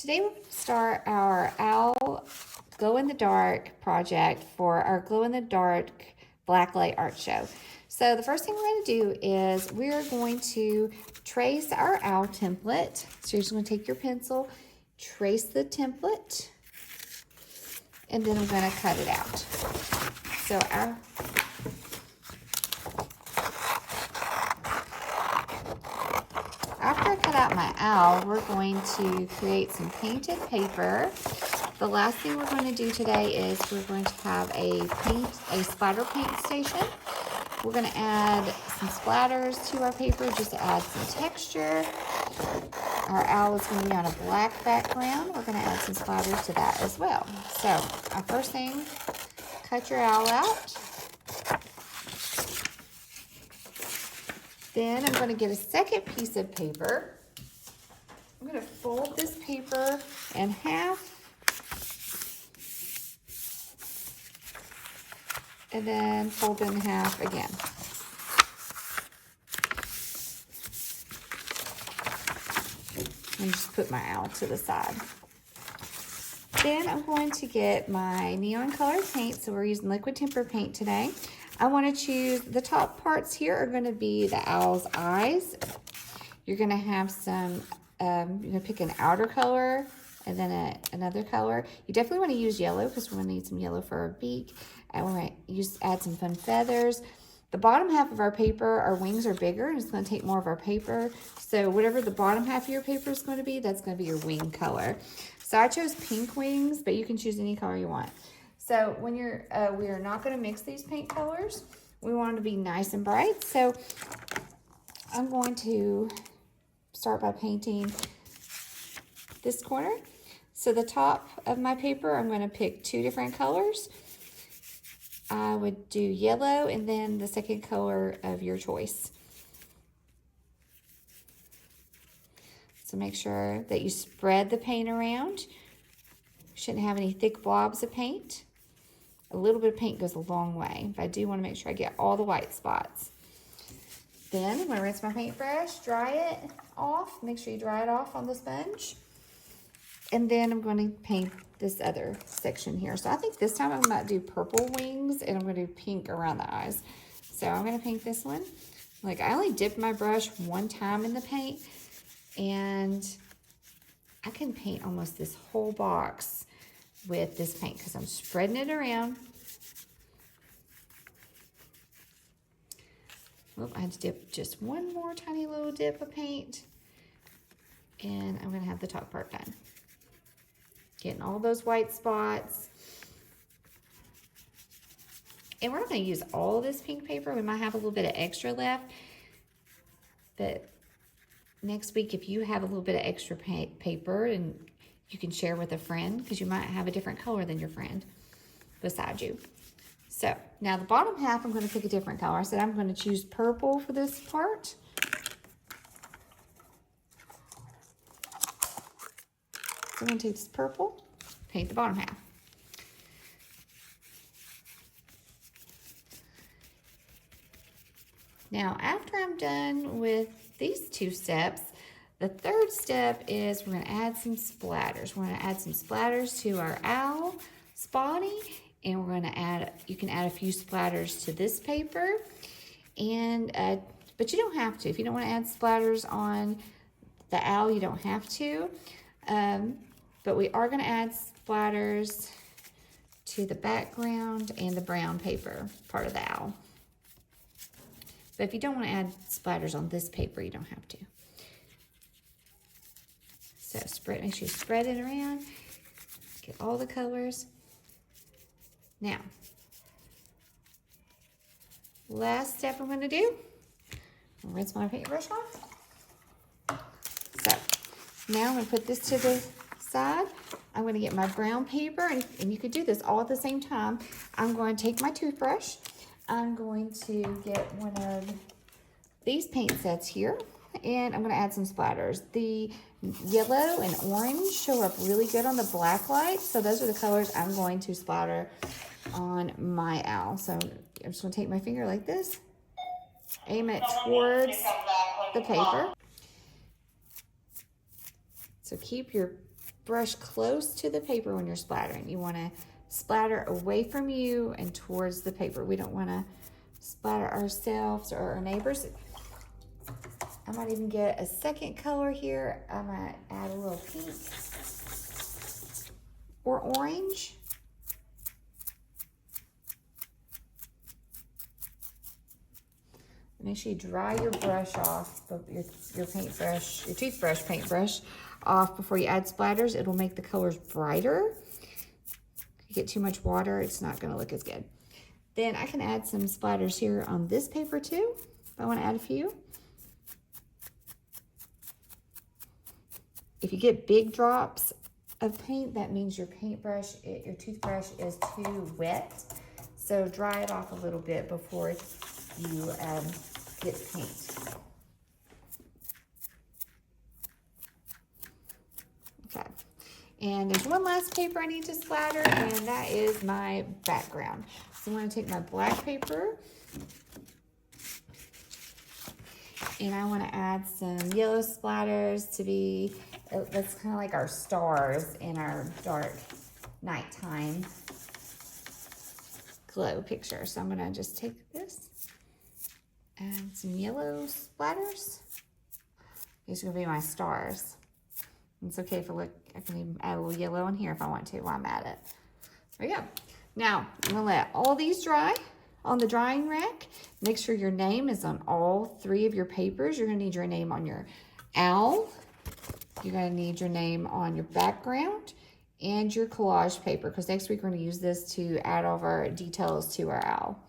Today we're going to start our Owl glow-in-the-dark project for our glow-in-the-dark blacklight art show. So the first thing we're going to do is we're going to trace our owl template. So you're just going to take your pencil, trace the template, and then I'm going to cut it out. So after I cut out my owl, we're going to create some painted paper. The last thing we're going to do today is we're going to have a splatter paint station. We're going to add some splatters to our paper just to add some texture. Our owl is going to be on a black background. We're going to add some splatters to that as well. So our first thing, cut your owl out. Then I'm going to get a second piece of paper. I'm going to fold this paper in half. And then fold it in half again. And just put my owl to the side. Then I'm going to get my neon colored paint. So we're using liquid tempera paint today. I want to choose, the top parts here are going to be the owl's eyes. You're going to have some, you're going to pick an outer color and then another color. You definitely want to use yellow because we're going to need some yellow for our beak. And we're going to add some fun feathers. The bottom half of our paper, our wings are bigger, and it's going to take more of our paper. So whatever the bottom half of your paper is going to be, that's going to be your wing color. So I chose pink wings, but you can choose any color you want. So when you're, we are not going to mix these paint colors. We want them to be nice and bright. So I'm going to start by painting this corner. So the top of my paper, I'm going to pick two different colors. I would do yellow and then the second color of your choice. So make sure that you spread the paint around. You shouldn't have any thick blobs of paint. A little bit of paint goes a long way, but I do want to make sure I get all the white spots. Then I'm going to rinse my paintbrush, dry it off. Make sure you dry it off on the sponge. And then I'm going to paint this other section here. So I think this time I'm going to do purple wings and I'm going to do pink around the eyes. So I'm going to paint this one. Like, I only dipped my brush one time in the paint and I can paint almost this whole box with this paint because I'm spreading it around. Oh, I had to dip just one more tiny little dip of paint and I'm going to have the top part done. Getting all those white spots. And we're not going to use all of this pink paper. We might have a little bit of extra left. But next week, if you have a little bit of extra paper, and you can share with a friend, because you might have a different color than your friend beside you. So now the bottom half, I'm going to pick a different color. I said I'm going to choose purple for this part. So I'm going to take this purple, paint the bottom half. Now, after I'm done with these two steps, the third step is we're going to add some splatters. We're going to add some splatters to our owl body, and we're going to add, you can add a few splatters to this paper, and but you don't have to. If you don't want to add splatters on the owl, you don't have to. But we are going to add splatters to the background and the brown paper part of the owl. But if you don't want to add splatters on this paper, you don't have to. So make sure you spread it around. Get all the colors. Now, last step I'm going to do, rinse my paintbrush off. So now I'm going to put this to the side. I'm going to get my brown paper, and you could do this all at the same time. I'm going to take my toothbrush. I'm going to get one of these paint sets here, and I'm going to add some splatters. The yellow and orange show up really good on the black light, so those are the colors I'm going to splatter on my owl. So I'm just going to take my finger like this, aim it towards the paper. So keep your brush close to the paper when you're splattering. You want to splatter away from you and towards the paper. We don't want to splatter ourselves or our neighbors. I might even get a second color here. I might add a little pink or orange. Make sure you dry your brush off, your paintbrush, your toothbrush paintbrush off before you add splatters. It'll make the colors brighter. If you get too much water, it's not gonna look as good. Then I can add some splatters here on this paper too, if I wanna add a few. If you get big drops of paint, that means your paintbrush, your toothbrush is too wet. So dry it off a little bit before you get the paint. Okay, and there's one last paper I need to splatter, and that is my background. So I'm going to take my black paper, and I want to add some yellow splatters to be, that's kind of like our stars in our dark nighttime glow picture. So I'm going to just take this, add some yellow splatters. These are going to be my stars. It's okay if I can even add a little yellow in here if I want to while I'm at it. There we go. Now, I'm going to let all these dry on the drying rack. Make sure your name is on all 3 of your papers. You're going to need your name on your owl. You're going to need your name on your background and your collage paper, because next week we're going to use this to add all of our details to our owl.